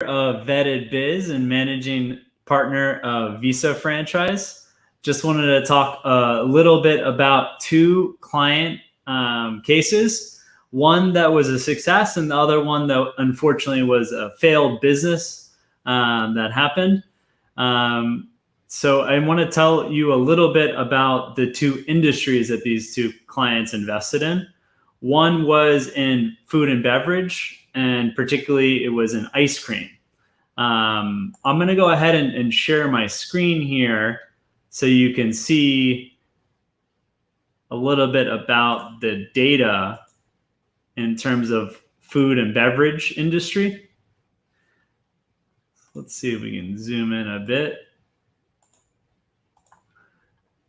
of Vetted Biz and managing partner of Visa franchise. Just wanted to talk a little bit about two client cases. One that was a success and the other one that unfortunately was a failed business that happened. So I want to tell you a little bit about the two industries that these two clients invested in. One was in food and beverage, and particularly it was in ice cream. I'm going to go ahead and share my screen here so you can see a little bit about the data in terms of food and beverage industry. Let's see if we can zoom in a bit.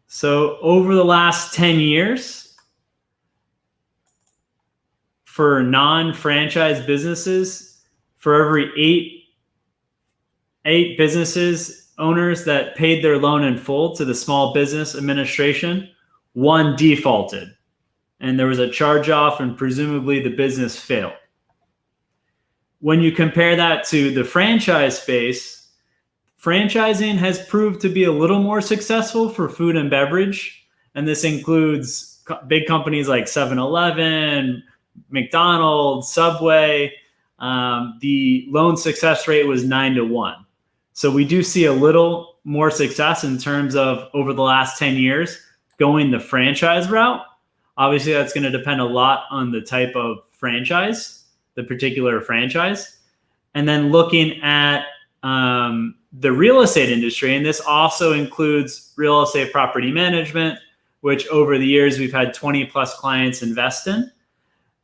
So over the last 10 years, for non-franchise businesses, for every eight businesses owners that paid their loan in full to the Small Business Administration, one defaulted. And there was a charge-off and presumably the business failed. When you compare that to the franchise space, franchising has proved to be a little more successful for food and beverage. And this includes big companies like 7-Eleven, McDonald's, Subway. The loan success rate was 9-1. So we do see a little more success in terms of over the last 10 years going the franchise route. Obviously, that's going to depend a lot on the type of franchise, the particular franchise. And then looking at the real estate industry, and this also includes real estate property management, which over the years we've had 20 plus clients invest in.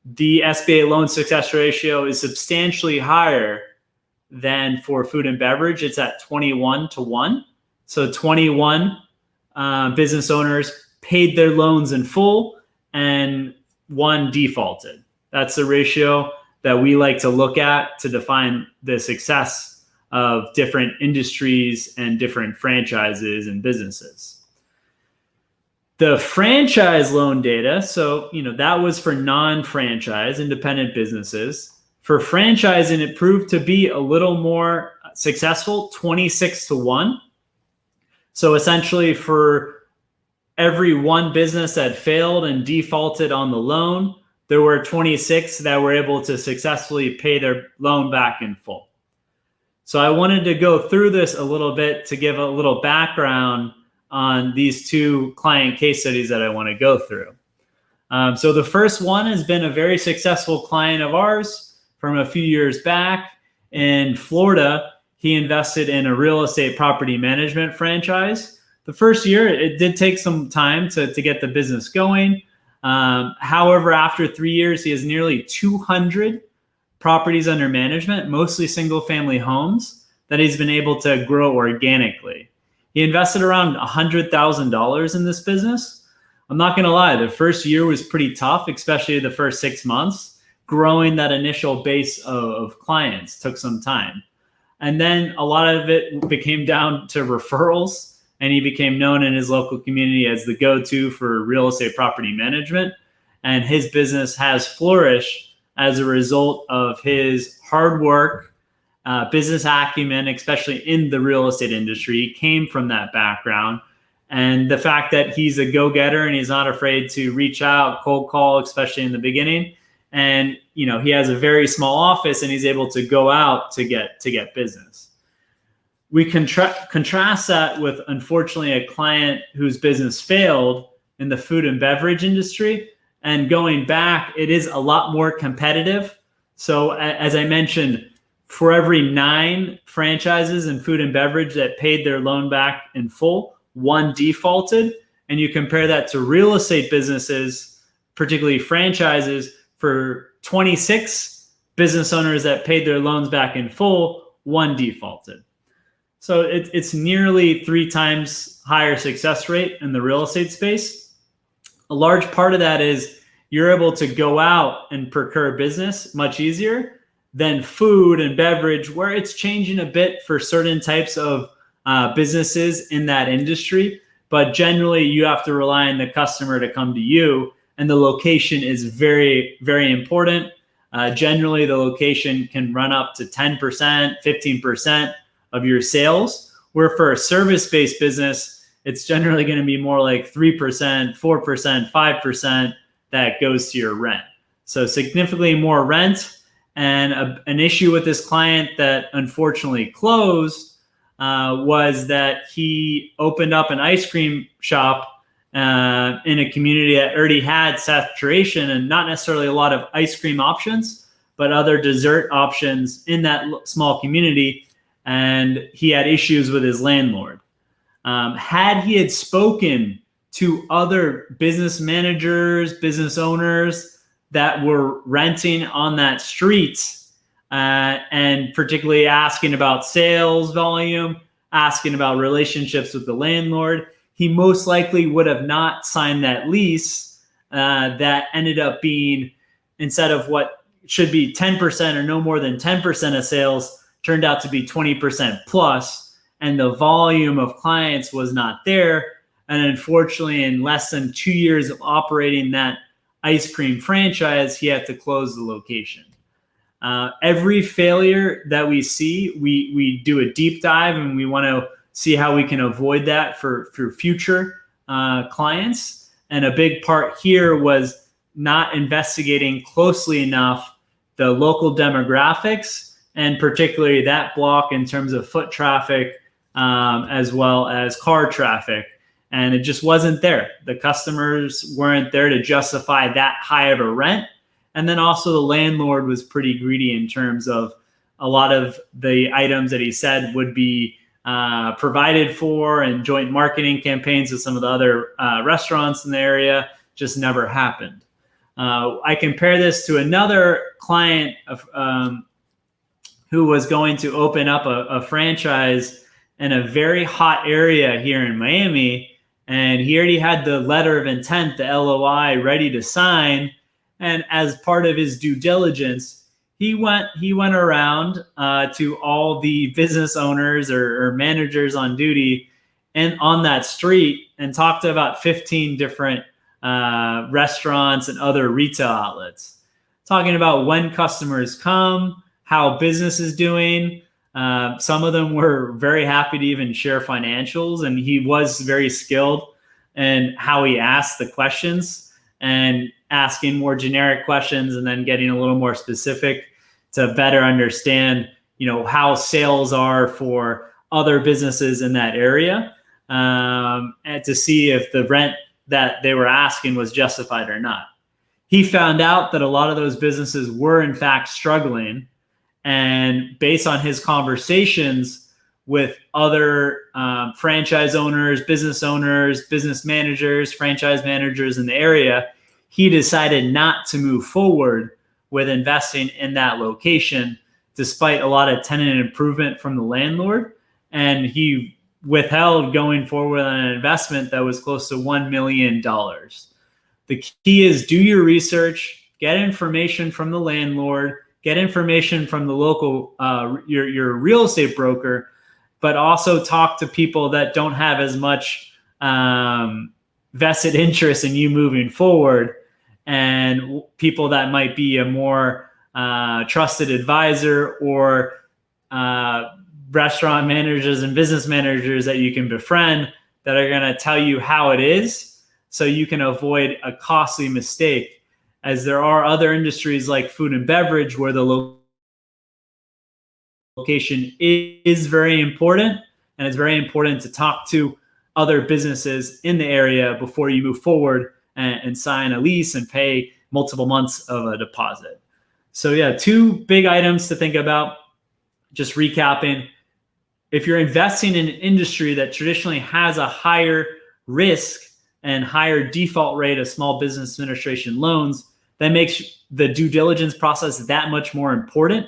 The SBA loan success ratio is substantially higher than for food and beverage. It's at 21-1. So 21 business owners paid their loans in full and one defaulted. That's the ratio that we like to look at to define the success of different industries and different franchises and businesses. The franchise loan data, so that was for non-franchise independent businesses. For franchising, it proved to be a little more successful, 26-1. So essentially for every one business that failed and defaulted on the loan, there were 26 that were able to successfully pay their loan back in full. So I wanted to go through this a little bit to give a little background on these two client case studies that I want to go through. So the first one has been a very successful client of ours from a few years back in Florida. He invested in a real estate property management franchise. The first year, it did take some time to get the business going. However, after 3 years, he has nearly 200 properties under management, mostly single family homes that he's been able to grow organically. He invested around $100,000 in this business. I'm not going to lie, the first year was pretty tough, especially the first 6 months. Growing that initial base of clients took some time. And then a lot of it became down to referrals, and he became known in his local community as the go-to for real estate property management. And his business has flourished as a result of his hard work, business acumen, especially in the real estate industry. He came from that background. And the fact that he's a go-getter and he's not afraid to reach out, cold call, especially in the beginning. And he has a very small office and he's able to go out to get business. We contrast that with, unfortunately, a client whose business failed in the food and beverage industry. And going back, it is a lot more competitive. So as I mentioned, for every 9 franchises in food and beverage that paid their loan back in full, one defaulted. And you compare that to real estate businesses, particularly franchises, for 26 business owners that paid their loans back in full, one defaulted. So it's nearly 3 times higher success rate in the real estate space. A large part of that is you're able to go out and procure business much easier than food and beverage, where it's changing a bit for certain types of businesses in that industry. But generally, you have to rely on the customer to come to you. And the location is very, very important. Generally, the location can run up to 10%, 15% of your sales, where for a service-based business, it's generally going to be more like 3%, 4%, 5% that goes to your rent. So significantly more rent. And an issue with this client that unfortunately closed was that he opened up an ice cream shop in a community that already had saturation and not necessarily a lot of ice cream options, but other dessert options in that small community. And he had issues with his landlord. Had he had spoken to other business managers, business owners that were renting on that street, and particularly asking about sales volume, asking about relationships with the landlord, he most likely would have not signed that lease that ended up being, instead of what should be 10% or no more than 10% of sales, turned out to be 20% plus, and the volume of clients was not there. And unfortunately, in less than 2 years of operating that ice cream franchise, he had to close the location. Every failure that we see, we do a deep dive, and we want to see how we can avoid that for future clients. And a big part here was not investigating closely enough the local demographics, and particularly that block in terms of foot traffic, as well as car traffic. And it just wasn't there. The customers weren't there to justify that high of a rent. And then also the landlord was pretty greedy in terms of a lot of the items that he said would be provided for, and joint marketing campaigns with some of the other restaurants in the area just never happened. I compare this to another client who was going to open up a franchise in a very hot area here in Miami. And he already had the letter of intent, the LOI, ready to sign. And as part of his due diligence, he went around to all the business owners or managers on duty and on that street and talked to about 15 different restaurants and other retail outlets, talking about when customers come, how business is doing. Some of them were very happy to even share financials, and he was very skilled in how he asked the questions, and asking more generic questions and then getting a little more specific to better understand, how sales are for other businesses in that area, and to see if the rent that they were asking was justified or not. He found out that a lot of those businesses were in fact struggling. And based on his conversations with other franchise owners, business managers, franchise managers in the area, he decided not to move forward with investing in that location, despite a lot of tenant improvement from the landlord. And he withheld going forward on an investment that was close to $1 million. The key is do your research, get information from the landlord, get information from the local, your real estate broker, but also talk to people that don't have as much vested interest in you moving forward, and people that might be a more trusted advisor, or restaurant managers and business managers that you can befriend that are going to tell you how it is, so you can avoid a costly mistake. As there are other industries like food and beverage where the location is very important, and it's very important to talk to other businesses in the area before you move forward and sign a lease and pay multiple months of a deposit. So yeah, two big items to think about. Just recapping, if you're investing in an industry that traditionally has a higher risk and higher default rate of small business administration loans, that makes the due diligence process that much more important.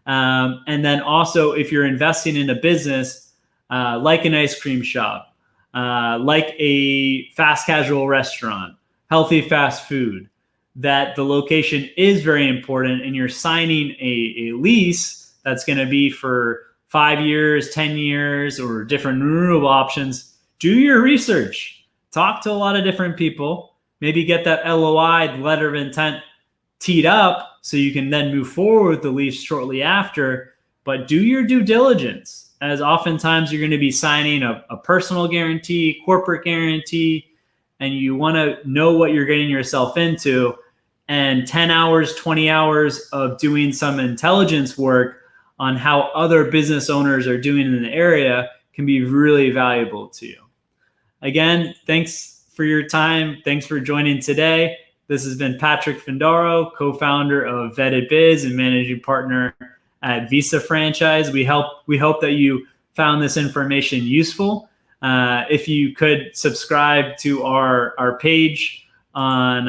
And then also, if you're investing in a business like an ice cream shop, like a fast casual restaurant, healthy fast food, that the location is very important, and you're signing a lease that's going to be for 5 years, 10 years, or different renewable options, do your research. Talk to a lot of different people. Maybe get that LOI, letter of intent, teed up so you can then move forward with the lease shortly after. But do your due diligence, as oftentimes you're going to be signing a personal guarantee, corporate guarantee, and you want to know what you're getting yourself into. And 10 hours, 20 hours of doing some intelligence work on how other business owners are doing in the area can be really valuable to you. Again, thanks for your time. Thanks for joining today. This has been Patrick Findaro, co-founder of Vetted Biz and managing partner at Visa Franchise. We hope that you found this information useful. If you could subscribe to our page on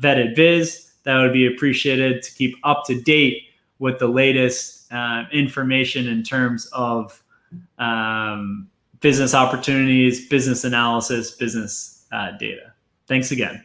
Vetted Biz, that would be appreciated to keep up to date with the latest information in terms of business opportunities, business analysis, business data. Thanks again.